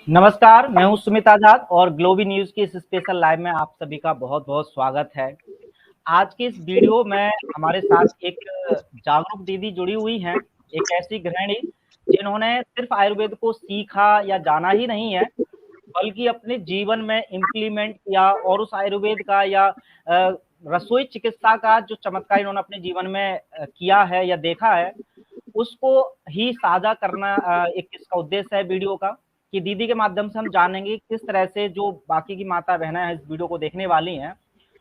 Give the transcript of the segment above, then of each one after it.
नमस्कार, मैं हूँ सुमित आजाद और ग्लोबी न्यूज़ की इस स्पेशल लाइव में आप सभी का बहुत-बहुत स्वागत है। आज की इस वीडियो में हमारे साथ एक जागरूक दीदी जुड़ी हुई हैं, एक ऐसी गृहिणी जिन्होंने सिर्फ आयुर्वेद को सीखा या जाना ही नहीं है, बल्कि अपने जीवन में इम्प्लीमेंट किया और उस आयुर्वेद का या रसोई चिकित्सा का जो चमत्कार इन्होंने अपने जीवन में किया है या देखा है, उसको ही साझा करना एक इसका उद्देश्य है वीडियो का, कि दीदी के माध्यम से हम जानेंगे किस तरह से जो बाकी की माता-बहनें हैं इस वीडियो को देखने वाली हैं,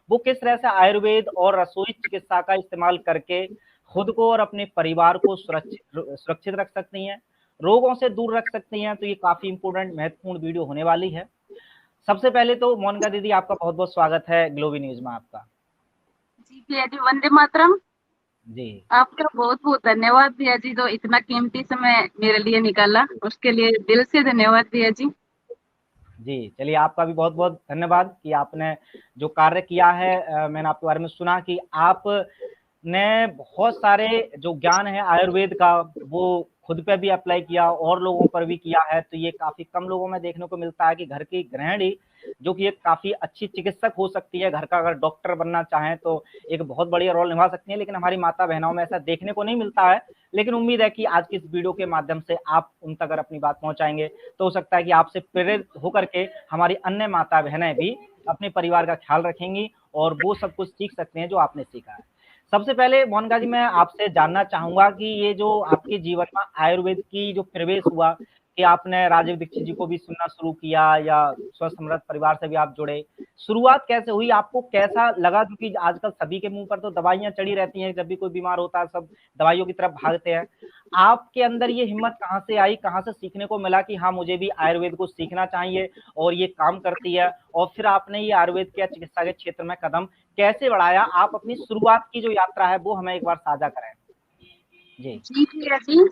वो किस तरह से आयुर्वेद और रसोई चिकित्सा का इस्तेमाल करके खुद को और अपने परिवार को सुरक्षित रख सकती हैं, रोगों से दूर रख सकती हैं, तो ये काफ़ी इम्पोर्टेंट महत्वपूर्ण वीडियो होने वाली है। सबसे पहले तो मोनिका दीदी आपका बहुत-बहुत स्वागत है ग्लोबी न्यूज़ में आपका। जी भैया जी, वंदे मातरम। जी। आपका बहुत-बहुत धन्यवाद भैया जी, जो इतना कीमती समय मेरे लिए निकाला, उसके लिए दिल से धन्यवाद भैया जी। जी, चलिए आपका भी बहुत-बहुत धन्यवाद कि आपने जो कार्य किया है मैंने आपके बारे में सुना कि आपने बहुत सारे जो ज्ञान है आयुर्वेद का, वो खुद पे भी अप्लाई किया और लोगों पर भी किया है, तो ये काफ़ी कम लोगों में देखने को मिलता है कि घर की गृहिणी, जो कि एक काफ़ी अच्छी चिकित्सक हो सकती है, घर का अगर डॉक्टर बनना चाहें तो एक बहुत बढ़िया रोल निभा सकती हैं, लेकिन हमारी माता-बहनों में ऐसा देखने को नहीं मिलता है। लेकिन उम्मीद है कि आज की इस वीडियो के माध्यम से आप उन तक अगर अपनी बात पहुँचाएँगे, तो हो सकता है कि आपसे प्रेरित होकर के हमारी अन्य माता-बहनें भी अपने परिवार का ख़्याल रखेंगी और वो सब कुछ सीख सकते हैं जो आपने सीखा है। सबसे पहले मोनिका जी मैं आपसे जानना चाहूँगा कि ये जो आपके जीवन में आयुर्वेद की जो प्रवेश हुआ कि आपने राजीव दीक्षित जी को भी सुनना शुरू किया या स्वस्थ समृद्ध परिवार से भी आप जुड़े। शुरुआत कैसे हुई? आपको कैसा लगा? क्योंकि आजकल सभी के मुँह पर तो दवाइयाँ चढ़ी रहती हैं, जब भी कोई बीमार होता है सब दवाइयों की तरफ भागते हैं। आपके अंदर ये हिम्मत कहाँ से आई? कहाँ से सीखने को मिला कि हाँ, मुझे भी आयुर्वेद को सीखना चाहिए और ये काम करती है और फिर आपने ये आयुर्वेद के चिकित्सा के क्षेत्र में कदम कैसे बढ़ाया? आप अपनी शुरुआत की जो यात्रा है वो हमें एक बार साझा करें। जी। जी भैया जी,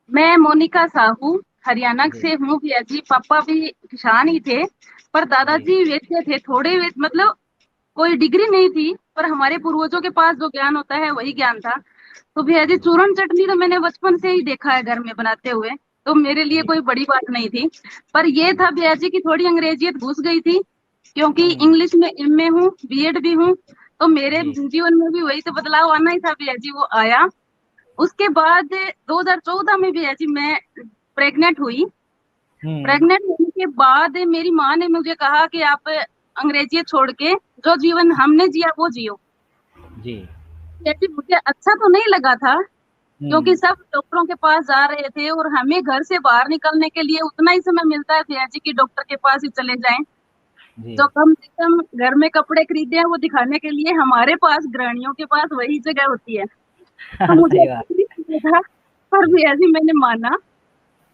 मैं मोनिका साहू हरियाणा जी, से हूँ भैया जी। पापा भी किसान ही थे, पर जी, दादाजी वैसे थे, थोड़े मतलब कोई डिग्री नहीं थी, पर हमारे पूर्वजों के पास जो ज्ञान होता है वही ज्ञान था। तो भैया जी, जी, चूरन चटनी तो मैंने बचपन से ही देखा है घर में बनाते हुए, तो मेरे लिए जी। कोई बड़ी बात नहीं थी। पर ये था भैया जी की थोड़ी अंग्रेजियत घुस गई थी, क्योंकि हुँ, इंग्लिश में एमए हूँ, बीएड भी हूँ, तो मेरे जी, जीवन में भी वही तो बदलाव आना ही था भैया जी, वो आया। उसके बाद 2014 में भैया जी मैं प्रेग्नेंट हुई। हुँ, प्रेग्नेंट होने के बाद मेरी माँ ने मुझे कहा कि आप अंग्रेजियत छोड़ के जो जीवन हमने जिया वो जियो। जी, जैसे मुझे अच्छा तो नहीं लगा था, क्योंकि हुँ, सब डॉक्टरों के पास जा रहे थे और हमें घर से बाहर निकलने के लिए उतना ही समय मिलता है भैया जी कि डॉक्टर के पास ही चले जाएं। जी। जो कम से कम घर में कपड़े खरीदे हैं वो दिखाने के लिए हमारे पास, गृहिणियों के पास वही जगह होती है। तो मुझे सही बात। अच्छा नहीं लगा था, पर भैया जी मैंने माना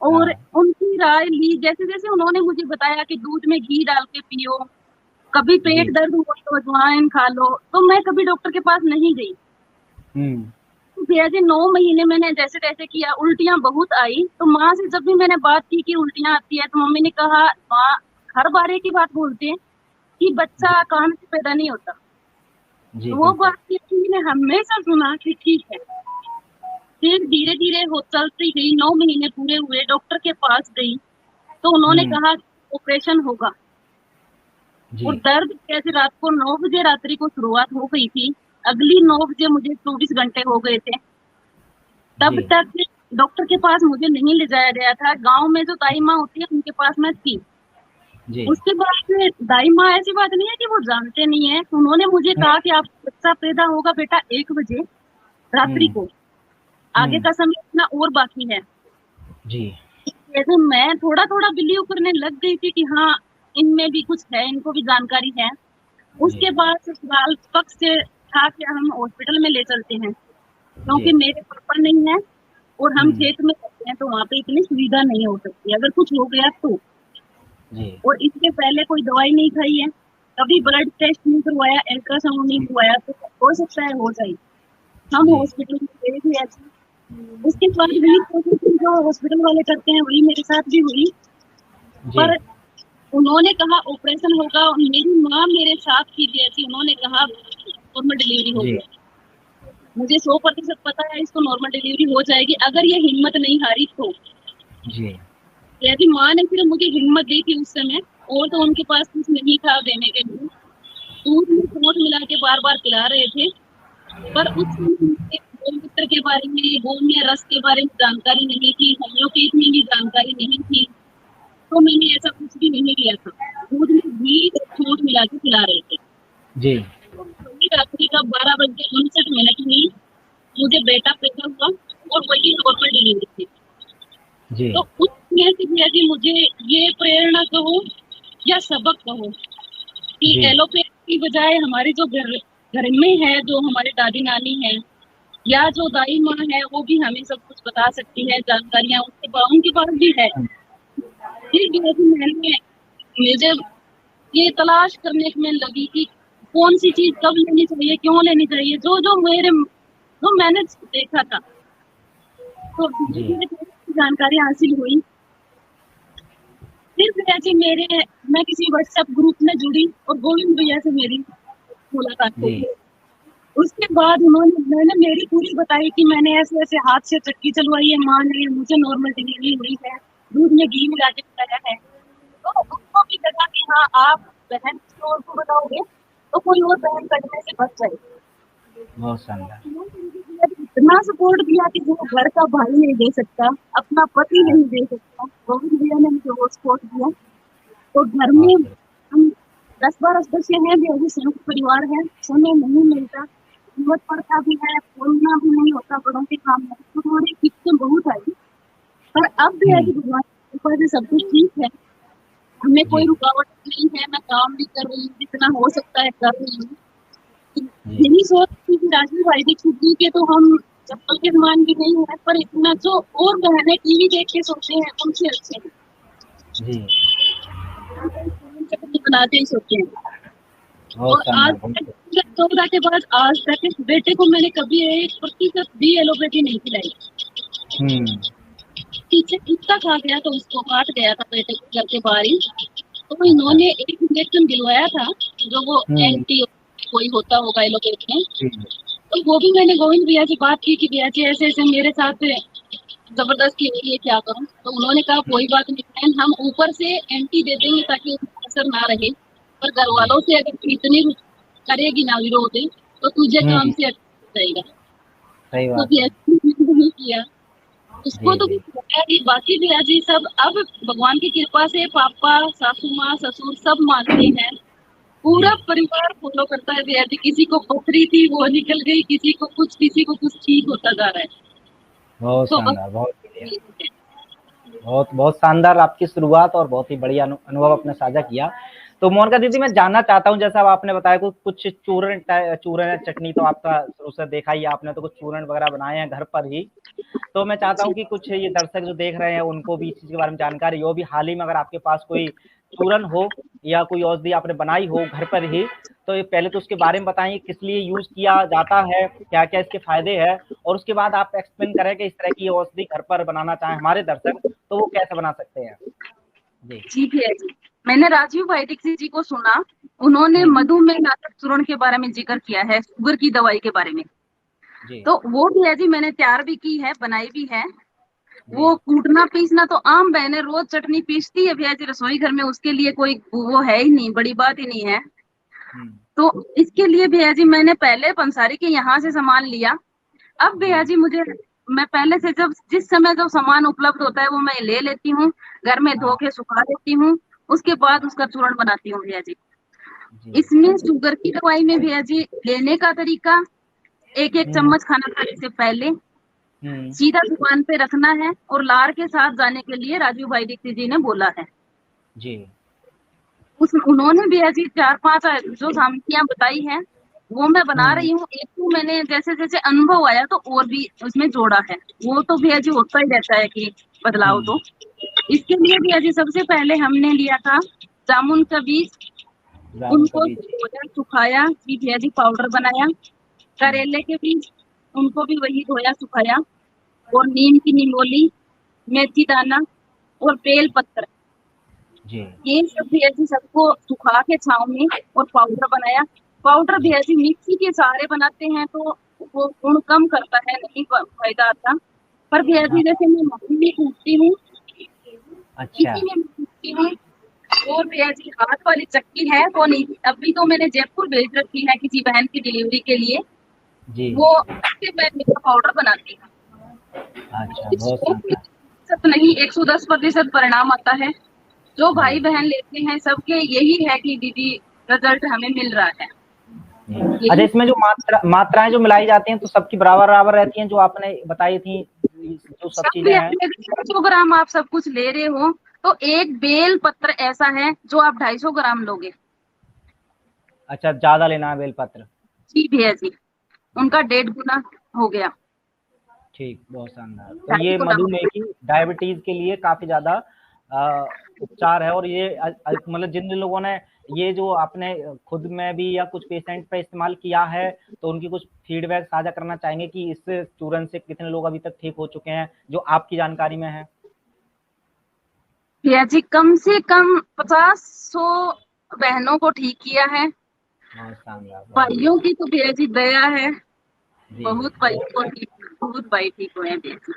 और हाँ, उनकी राय ली। जैसे जैसे उन्होंने मुझे बताया कि दूध में घी डाल के पियो, कभी पेट जी, दर्द हुआ तो अजवाइन खा लो, तो मैं कभी डॉक्टर के पास नहीं गई। हुँ, भैया जी 9 महीने मैंने जैसे तैसे किया, उल्टियाँ बहुत आई, तो माँ से जब भी मैंने बात की कि उल्टियाँ आती है, तो मम्मी ने कहा, माँ हर बार एक ही बात बोलते हैं कि जी, बच्चा कान से पैदा नहीं होता। जी, तो वो बिल्कुल। बात थी कि मैंने हमेशा सुना कि ठीक है। फिर धीरे धीरे वो चलती गई, 9 महीने पूरे हुए, डॉक्टर के पास गई, तो उन्होंने हुँ, कहा ऑपरेशन होगा। और जी, दर्द कैसे, रात को 9 बजे रात्रि को शुरुआत हो गई थी, अगली 9 बजे मुझे 24 घंटे हो गए थे। तब जी, तक डॉक्टर के पास मुझे नहीं ले जाया गया था। गाँव में जो दाई माँ होती है उनके पास मैं थी। जी, उसके बाद से दाई माँ ऐसी बात नहीं है कि वो जानते नहीं है। उन्होंने मुझे हुँ, कहा कि आपका बच्चा पैदा होगा बेटा 1 बजे रात्रि हुँ, को, आगे हुँ, का समय इतना और बाकी है। जी, जैसे मैं थोड़ा-थोड़ा बिलीव करने लग गई थी कि हाँ, इनमें भी कुछ है, इनको भी जानकारी है। जी, उसके बाद ससुराल पक्ष से था कि हम हॉस्पिटल में ले चलते हैं, क्योंकि जी, मेरे पापा नहीं है और हम हुँ, खेत में रहते हैं, तो वहाँ पे इतनी सुविधा नहीं हो सकती, अगर कुछ हो गया तो। जी, और इसके पहले कोई दवाई नहीं खाई है, कभी ब्लड टेस्ट नहीं करवाया, अल्ट्रासाउंड नहीं करवाया, तो हो सकता है हो जाए। हम जी, हॉस्पिटल में गए थे ऐसे। उसके बाद वही प्रोसेसिंग जो हॉस्पिटल वाले करते हैं वही मेरे साथ भी हुई, जी, पर उन्होंने कहा ऑपरेशन होगा और मेरी माँ मेरे साथ थी जैसी, उन्होंने कहा नॉर्मल डिलीवरी जी, होगी। मुझे 100% पता है इसको नॉर्मल डिलीवरी हो जाएगी, अगर ये हिम्मत नहीं हारी तो। जी, यदि माँ ने फिर मुझे हिम्मत दी थी उस समय, और तो उनके पास कुछ नहीं था देने के लिए, दूध में होंठ मिला के बार बार पिला रहे थे। पर उस समय मुझे गोमूत्र के बारे में, गोमय रस के बारे में जानकारी नहीं थी, होम्योपैथ में भी जानकारी नहीं थी, तो मैंने ऐसा कुछ भी नहीं लिया था। दूध में घी होंठ मिला के पिला रहे थे। जी तो वही रात्रि का 12 बज के 59 मिनट में मुझे बेटा पैदा हुआ, और वही नॉर्मल डिलीवरी थी। जी तो उस समय से भैया जी मुझे ये प्रेरणा कहो या सबक कहो कि जी एलोपैथ की बजाय हमारी जो घर में है, जो हमारे दादी नानी है या जो दाई माँ है, वो भी हमें सब कुछ बता सकती है, जानकारियां उनके पास भी है। फिर भैया जी मुझे ये तलाश करने में लगी कि कौन सी चीज कब लेनी चाहिए, क्यों लेनी चाहिए, जो जो मैंने देखा था। तो धीरे जी धीरे जानकारी हासिल हुई। फिर भैया जी मैं किसी व्हाट्सएप ग्रुप में जुड़ी और गोविंद भैया से मेरी मुलाकात जी हुई। उसके बाद मैंने मेरी पूरी बताई कि मैंने ऐसे ऐसे हाथ से चक्की चलवाई है, माँ ने मुझे नॉर्मल डिलीवरी हुई है, दूध में घी मिला के पिलाया है। तो उसको भी लगा कि हाँ, आप बहन किसी और को बताओगे तो कोई और बहन करने से बच जाएगी। बहुत शानदार। इतना सपोर्ट दिया कि जो घर का भाई नहीं दे सकता, अपना पति हाँ, नहीं दे सकता, गोविंद भैया ने मुझे वो सपोर्ट दिया। तो घर में बहुत बढ़िया। हम 10-12 सदस्य हैं भी, अभी संयुक्त परिवार है, समय नहीं मिलता, जरूरत पड़ता भी है, बोलना भी नहीं होता बड़ों के काम में, तो थोड़ी दिक्कतें बहुत आई। पर अब भी है कि भगवान की कृपा से सब कुछ ठीक है, हमें कोई जी रुकावट नहीं है, मैं काम भी कर रही हूँ, जितना हो सकता है कर रही हूँ। जी यही सोच थी कि राजीव भाई की छुट्टी के तो हम चप्पल के समान भी नहीं है, पर इतना जो और बहनें टीवी देख के सोते हैं उनसे अच्छे हैं, जी चटनी बनाते ही सोते हैं। बहुत और आज शानदार, बहुत तक 14 के बाद आज तक इस बेटे को मैंने कभी 1% भी एलोपैथी नहीं खिलाई। हम्म पीछे कुत्ता खा गया तो उसको काट गया था बेटे को घर के बाहर ही, तो अच्छा। इन्होंने एक इंजेक्शन दिलवाया था, जो वो हम्म एंटी कोई होता होगा एलोपैथी में। जी तो वो भी मैंने गोविंद भैया से बात की कि भैया जी ऐसे ऐसे मेरे साथ जबरदस्ती हो रही है, क्या करूं। तो उन्होंने कहा कोई बात नहीं बहन, हम ऊपर से एंटी दे देंगे ताकि उसका असर ना रहे, पर घर जी वालों से अगर इतनी करेगी ना विरोध, तो तुझे काम से हट जाएगा। सही तो बात भी है। ऐसे नहीं किया उसको, जी तो जी कुछ बताया नहीं। बाकी भैया जी सब अब भगवान की कृपा से पापा, सासू माँ, ससुर सब मानते हैं, जी पूरा परिवार फॉलो करता है भैया जी। किसी को पथरी थी वो निकल गई, किसी को कुछ ठीक होता जा रहा है। बहुत तो अब शानदार, बहुत बढ़िया। बहुत बहुत शानदार आपकी शुरुआत और बहुत ही बढ़िया अनुभव आपने साझा किया। तो मोनिका दीदी, मैं जानना चाहता हूँ, जैसा अब आपने बताया कुछ चूरन चटनी तो आपका शुरू से देखा ही है आपने, तो कुछ चूरन वगैरह बनाए हैं घर पर ही। तो मैं चाहता हूँ कि कुछ ये दर्शक जो देख रहे हैं उनको भी इस चीज के बारे में जानकारी हो, भी हाल ही में अगर आपके पास कोई चूरन हो या कोई औषधि आपने बनाई हो घर पर ही, तो ये पहले तो उसके बारे में बताइए, किस लिए यूज किया जाता है, क्या क्या इसके फायदे हैं, और उसके बाद आप एक्सप्लेन करें कि इस तरह की औषधि घर पर बनाना चाहें हमारे दर्शक, तो वो कैसे बना सकते हैं। जी जी भैया जी, मैंने राजीव वैदिक जी को सुना, उन्होंने हम्म मधुमेह नाशक चूर्ण के बारे में जिक्र किया है, शुगर की दवाई के बारे में। जी तो वो भैया जी मैंने तैयार भी की है, बनाई भी है। जी वो कूटना पीसना तो आम बहने रोज चटनी पीसती है भैया जी रसोई घर में, उसके लिए कोई वो है ही नहीं, बड़ी बात ही नहीं है। हम्म तो इसके लिए भैया जी मैंने पहले पंसारी के यहाँ से सामान लिया। अब जी भैया जी मैं पहले से जब जिस समय जो सामान उपलब्ध होता है वो मैं ले लेती हूँ, घर में धो हाँ के सुखा देती हूँ, उसके बाद उसका चूर्ण बनाती हूँ भैया जी। जी इसमें शुगर की दवाई में भैया जी लेने का तरीका, एक एक हम्म चम्मच खाना खाने से पहले हम्म सीधा जुबान पे रखना है, और लार के साथ जाने के लिए राजीव भाई दीक्षित जी ने बोला है। जी उन्होंने भी ऐसी 4-5 जो सामग्रियां बताई हैं वो मैं बना हम्म रही हूँ। एक तो मैंने जैसे जैसे अनुभव आया तो और भी उसमें जोड़ा है, वो तो भैया जी होता ही रहता है कि बदलाव। हम्म तो इसके लिए भैया जी सबसे पहले हमने लिया था जामुन का बीज, जामुन का उनको बीज। धोया सुखाया, फिर भैया जी पाउडर बनाया। हम्म करेले के बीज, उनको भी वही धोया सुखाया, और नीम की निमोली, मेथी दाना और बेल पत्र, जी ये सब भी ऐसी सबको सुखा के छाव में और पाउडर बनाया। पाउडर भी जी ऐसी मिक्सी के सहारे बनाते हैं तो वो गुण कम करता है, नहीं फायदा आता। पर भी हाँ ऐसी जैसे मैं मम्मी भी कूटती हूँ अच्छा। इसी में मैं पूछती हूँ। और भैया जी हाथ वाली चक्की है वो नहीं, अभी तो मैंने जयपुर भेज रखी है किसी बहन की डिलीवरी के लिए, जी। वो उससे मैं मेकअप पाउडर बनाती हूँ। अच्छा, बहुत इसको शानदार। सब नहीं 110% परिणाम आता है। जो जी। भाई बहन लेते हैं सबके यही है कि दीदी रिजल्ट हमें मिल रहा है। जी। अच्छा, यही इसमें जो मात्राएं जो मिलाई जाती हैं तो सबकी बराबर बराबर रहती हैं जो आपने बताई थी, जो सब सब चीजें भी हैं? 250 ग्राम आप सब कुछ ले रहे हो तो एक बेल पत्र ऐसा है जो आप 250 ग्राम लोगे। अच्छा, ज्यादा लेना है बेलपत्र? जी भैया जी, उनका 1.5 गुना हो गया। ठीक, बहुत शानदार। तो ये 250 ग्राम। मधुमेह की डायबिटीज के लिए काफी ज्यादा उपचार है। और ये मतलब जिन जिन लोगों ने ये जो आपने खुद में भी या कुछ पेशेंट पे इस्तेमाल किया है तो उनकी कुछ फीडबैक साझा करना चाहेंगे कि इस चूर्ण से कितने लोग अभी तक ठीक हो चुके हैं जो आपकी जानकारी में है? भैया जी कम से कम 50-100 बहनों को ठीक किया है। बहुत शानदार, बहुत भाइयों बढ़िया। की तो भैया जी दया है, जी। बहुत भाइयों को ठीक, बहुत भाई ठीक हुए हैं भैया जी।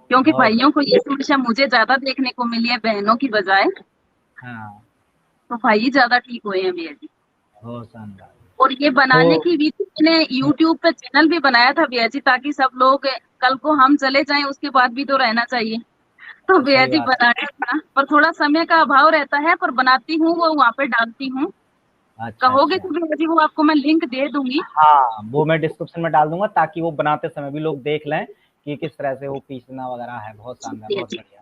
क्योंकि बहुत। भाइयों को ये समस्या मुझे ज्यादा देखने को मिली है बहनों की बजाय, हाँ। तो भाई ज्यादा ठीक हुए हैं भैया जी। बहुत शानदार। और ये तो बनाने की भी मैंने यूट्यूब पे चैनल भी बनाया था भैया जी, ताकि सब लोग कल को हम चले जाएं उसके बाद भी तो रहना चाहिए। तो भैया सही जी बात बनाया था, पर थोड़ा समय का अभाव रहता है, पर बनाती हूँ वो वहाँ पे डालती हूँ। है। अच्छा, कहोगे अच्छा। तो भैया जी वो आपको मैं लिंक दे दूंगी। हाँ, वो मैं डिस्क्रिप्शन में डाल दूंगा ताकि वो बनाते समय भी लोग देख लें कि किस तरह से वो पीसना वगैरह है। बहुत शानदार, भैया बहुत जी बढ़िया।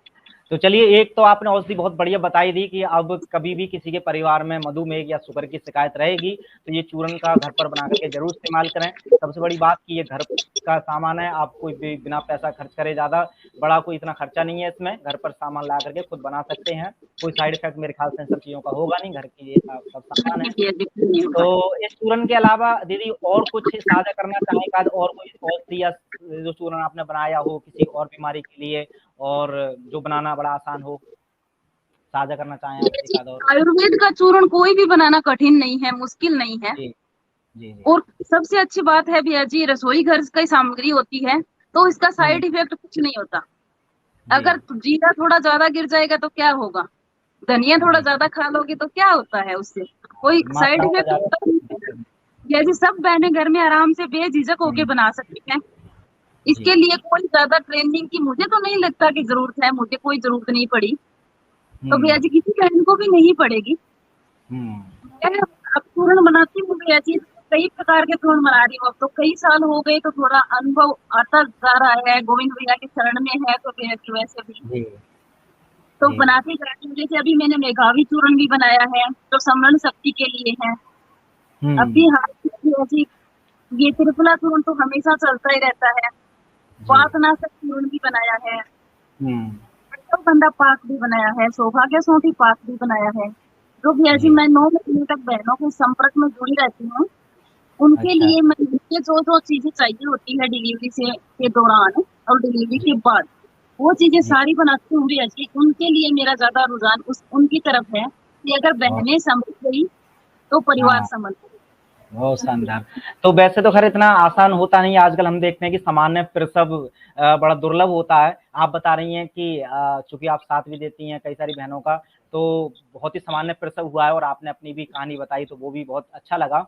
तो चलिए, एक तो आपने औषधि बहुत बढ़िया बताई दी कि अब कभी भी किसी के परिवार में मधुमेह या शुगर की शिकायत रहेगी तो ये चूर्ण का घर पर बना करके जरूर इस्तेमाल करें। सबसे बड़ी बात कि ये घर का सामान है, आप कोई भी बिना पैसा खर्च करे, ज्यादा बड़ा कोई इतना खर्चा नहीं है इसमें, घर पर सामान ला करके खुद बना सकते हैं। कोई साइड इफेक्ट मेरे ख्याल से इन सब चीजों का होगा नहीं, घर की ये सब सामान नहीं है। भैया जी नहीं तो होगा। इस चूर्ण के अलावा दीदी और कुछ साझा करना चाहें का, और कोई औषधि या जो चूर्ण आपने बनाया हो किसी और बीमारी के लिए और जो बनाना बड़ा आसान हो, साझा करना चाहें आप भैया एक जी आध और? आयुर्वेद का चूर्ण कोई भी बनाना कठिन नहीं है, मुश्किल नहीं है। जी। जी। जी। और सबसे अच्छी बात है भैया जी रसोई घर की सामग्री होती है तो इसका हम्म। साइड इफेक्ट कुछ नहीं होता। जी। अगर जीरा थोड़ा ज्यादा गिर जाएगा तो क्या होगा, धनिया थोड़ा जी। ज्यादा खा लोगे तो क्या होता है उससे, कोई साइड मात्राओं का इफेक्ट ज्यादा होता नहीं है। दिक्कत जैसे सब बहनें घर में आराम से बेझिझक होके नहीं। बना सकती हैं। जी। इसके लिए कोई ज्यादा ट्रेनिंग की मुझे तो नहीं लगता कि जरूरत है, मुझे कोई जरूरत नहीं पड़ी, तो भैया हम्म। जी किसी बहन को भी नहीं पड़ेगी। हम्म। मैं अब चूर्ण बनाती हूँ भैया जी, कई प्रकार के चूर्ण बना रही हूँ, अब तो कई साल हो गए तो थोड़ा अनुभव आता जा रहा है, गोविंद भैया के शरण में है तो भैया जी वैसे भी जी। तो जी। जी। बनाते जाती हूँ। जैसे अभी मैंने मेघावी चूर्ण भी बनाया है जो समरण शक्ति के लिए है। अभी हम्म। हाल में भैया जी ये त्रिफला चूर्ण तो हमेशा चलता ही रहता है। जी। वातनाशक चूर्ण भी बनाया है, हम्म। अश्वगंधा पाक भी बनाया है, सौभाग्य सौंठी पाक भी बनाया है। जो भैया जी जी। मैं 9 महीने तक बहनों के संपर्क में जुड़ी रहती हूँ, उनके अच्छा। लिए मैं मुझे जो जो चीजें चाहिए होती है डिलीवरी से के दौरान और डिलीवरी जी। के बाद वो चीजें जी। सारी बनाती हूँ भैया जी। उनके लिए मेरा ज्यादा रुझान उस उनकी तरफ है कि अगर बहुत। बहनें समझ गई तो परिवार हाँ, समझ बहुत गई। शानदार। तो वैसे तो खैर इतना आसान होता नहीं है, आजकल हम देखते हैं कि सामान्य प्रसव बड़ा दुर्लभ होता है। आप बता रही हैं कि चूंकि आप साथ भी देती हैं कई सारी बहनों का, तो बहुत ही सामान्य प्रसव हुआ है और आपने अपनी भी कहानी बताई तो वो भी बहुत अच्छा लगा।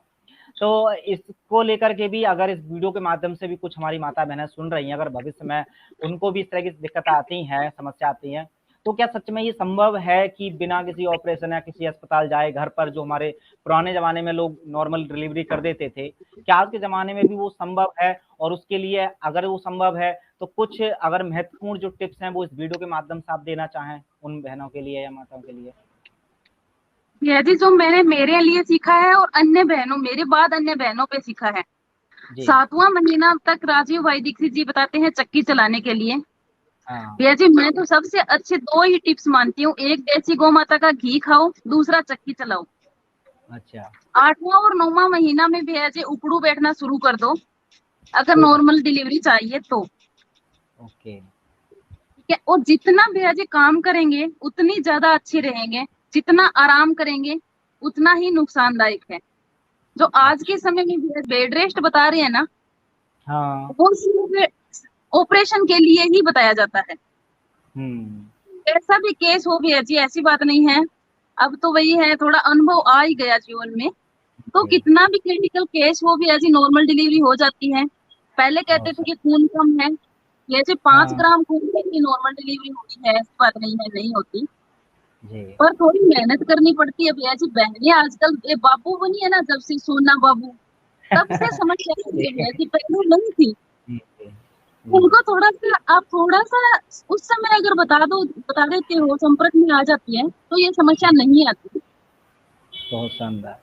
तो इसको लेकर के भी अगर इस वीडियो के माध्यम से भी कुछ हमारी माता बहनें सुन रही हैं, अगर भविष्य में उनको भी इस तरह की दिक्कत आती हैं, समस्या आती हैं, तो क्या सच में ये संभव है कि बिना किसी ऑपरेशन या किसी अस्पताल जाए घर पर, जो हमारे पुराने जमाने में लोग नॉर्मल डिलीवरी कर देते थे, क्या आज के जमाने में भी वो संभव है? और उसके लिए अगर वो संभव है तो कुछ अगर महत्वपूर्ण जो टिप्स हैं वो इस वीडियो के माध्यम से आप देना चाहें उन बहनों के लिए या माताओं के लिए? भैया जी जो मैंने मेरे लिए सीखा है और अन्य बहनों मेरे बाद अन्य बहनों पे सीखा है। जी। 7वां महीना तक राजीव भाई दीक्षित जी बताते हैं चक्की चलाने के लिए। हाँ। भैया जी मैं तो सबसे अच्छे 2 ही टिप्स मानती हूँ, एक देसी गौ माता का घी खाओ, दूसरा चक्की चलाओ। अच्छा। 8वां और 9वां महीना में भैया जी उकड़ू बैठना शुरू कर दो, अगर ओ। नॉर्मल डिलीवरी चाहिए तो। ओके। ठीक है, और जितना भैया जी काम करेंगे उतनी ज्यादा अच्छे रहेंगे, जितना आराम करेंगे उतना ही नुकसानदायक है। जो आज के अच्छा। समय में बेड रेस्ट बता रहे हैं ना, हाँ। वो सिर्फ ऑपरेशन के लिए ही बताया जाता है। हम्म। ऐसा भी केस हो गया जी, ऐसी बात नहीं है। अब तो वही है, थोड़ा अनुभव आ ही गया जीवन में, तो जी, कितना भी क्रिटिकल केस हो भी ऐसी नॉर्मल डिलीवरी हो जाती है। पहले कहते बहुत थे सही। कि खून कम है, जैसे 5 हाँ, ग्राम खून की नॉर्मल डिलीवरी होती है, ऐसी बात नहीं है, नहीं होती। जी। पर थोड़ी मेहनत करनी पड़ती है। अब ऐसी बहनें आजकल, ये बाबू बनी है ना जब से, सोना बाबू, तब से समस्या जी, है, ऐसी पहले नहीं थी। जी, जी, जी, उनको थोड़ा सा, आप थोड़ा सा उस समय अगर बता देते हो, संपर्क में आ जाती है, तो ये समस्या नहीं आती। बहुत शानदार,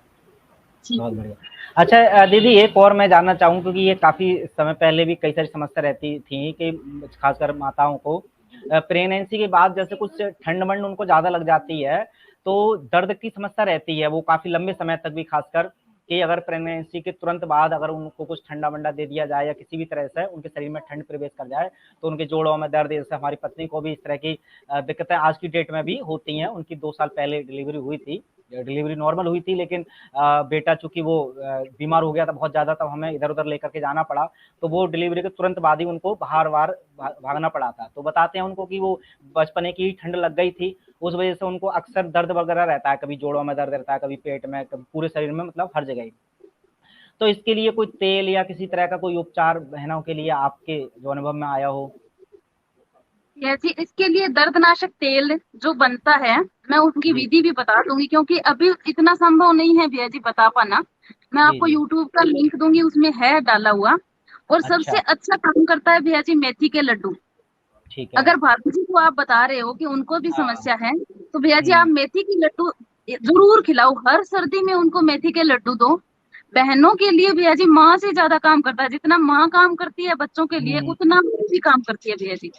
जी। बहुत बढ़िया। अच्छा दीदी एक और मैं जानना चाहूँ, क्योंकि ये काफ़ी समय पहले भी कई सारी समस्या रहती थी कि खासकर माताओं को प्रेगनेंसी के बाद जैसे कुछ ठंड-वंड उनको ज़्यादा लग जाती है, तो दर्द की समस्या रहती है, वो काफ़ी लंबे समय तक भी खासकर, कि अगर प्रेगनेंसी के तुरंत बाद अगर उनको कुछ ठंडा-वंडा दे दिया जाए या किसी भी तरह से उनके शरीर में ठंड प्रवेश कर जाए, तो उनके जोड़ों में दर्द, जैसे हमारी पत्नी को भी इस तरह की दिक्कतें आज की डेट में भी होती हैं। उनकी 2 साल पहले डिलीवरी हुई थी, डिलीवरी नॉर्मल हुई थी, लेकिन बेटा चूँकि वो बीमार हो गया था बहुत ज़्यादा, तब हमें इधर-उधर लेकर के जाना पड़ा, तो वो डिलीवरी के तुरंत बाद ही उनको बार-बार भागना पड़ा था। तो बताते हैं उनको कि वो बचपने की ठंड लग गई थी, उस वजह से उनको अक्सर दर्द वगैरह रहता है, कभी जोड़ों में दर्द रहता है, कभी पेट में, कभी पूरे शरीर में, मतलब हर जगह ही। तो इसके लिए कोई तेल या किसी तरह का कोई उपचार बहनों के लिए आपके जो अनुभव में आया हो? या जी, इसके लिए दर्दनाशक तेल जो बनता है, मैं उसकी जी, विधि भी बता दूंगी, क्योंकि अभी इतना संभव नहीं है भैया जी बता पाना। मैं जी, आपको जी। यूट्यूब का लिंक दूंगी, उसमें है डाला हुआ। और अच्छा, सबसे अच्छा काम करता है भैया जी मेथी के लड्डू। ठीक है। अगर भाभी जी को आप बता रहे हो कि उनको भी हाँ, समस्या है, तो भैया जी आप हुँ, मेथी की लड्डू जरूर खिलाओ, हर सर्दी में उनको मेथी के लड्डू दो। बहनों के लिए भैया जी माँ से ज्यादा काम करता है, जितना माँ काम करती है बच्चों के लिए, हुँ। उतना मेथी काम करती है भैया जी।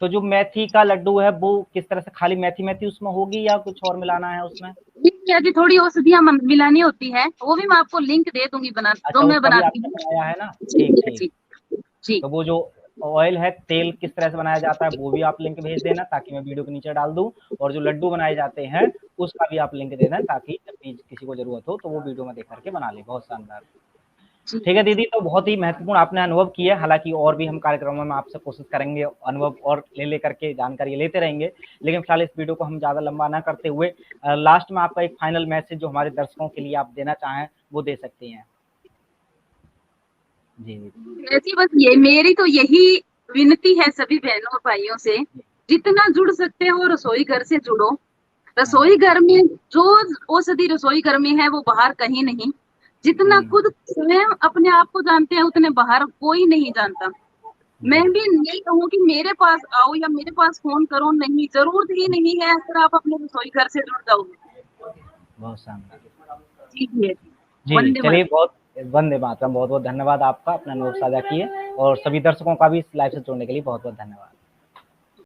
तो जो मेथी का लड्डू है, वो किस तरह से, खाली मेथी-मेथी उसमें होगी या कुछ और मिलाना है उसमें? जी भैया जी, थोड़ी औषधियाँ मिलानी होती है, वो भी मैं आपको लिंक दे दूंगी, बना जो अच्छा, मैं उसका भी बनाती आपने हूँ। बताया है ना? जी ठीक, भैया ठीक। जी। जी। तो वो जो ऑयल है, तेल किस तरह से बनाया जाता है, वो भी आप लिंक भेज देना ताकि मैं वीडियो के नीचे डाल दूँ, और जो लड्डू बनाए जाते हैं, उसका भी आप लिंक दे देना ताकि जब भी किसी को ज़रूरत हो, तो वो वीडियो में देख कर के बना ले। बहुत शानदार। जी ठीक है भैया दीदी, जी। तो बहुत ही महत्वपूर्ण आपने अनुभव किए, हालाँकि और भी हम कार्यक्रमों में आपसे कोशिश करेंगे, अनुभव और ले कर के जानकारी लेते रहेंगे। लेकिन फिलहाल इस वीडियो को हम ज़्यादा लंबा ना करते हुए लास्ट में आपका एक फाइनल मैसेज जो हमारे दर्शकों के लिए आप देना चाहें, वो दे सकती हैं। जी, जी। भैया जी, बस ये मेरी तो यही विनती है सभी बहनों और भाइयों से, जितना जुड़ सकते हो रसोई घर से जुड़ो। रसोई हाँ। घर में जो औषधि रसोई घर में है, वो बाहर कहीं नहीं। जितना हुँ। खुद स्वयं अपने आप को जानते हैं, उतने बाहर कोई नहीं जानता। मैं जी, भी नहीं कहूँ कि मेरे पास आओ या मेरे पास फोन करो, नहीं, जरूरत ही नहीं है, अगर आप अपने रसोई घर से जुड़ जाओगे। बहुत शानदार। जी भैया जी। जी, वंदे चलिए मातरम। बहुत वंदे मातरम, बहुत-बहुत धन्यवाद आपका अपना अनुभव साझा किए, और सभी दर्शकों का भी इस लाइव से जुड़ने के लिए बहुत-बहुत धन्यवाद।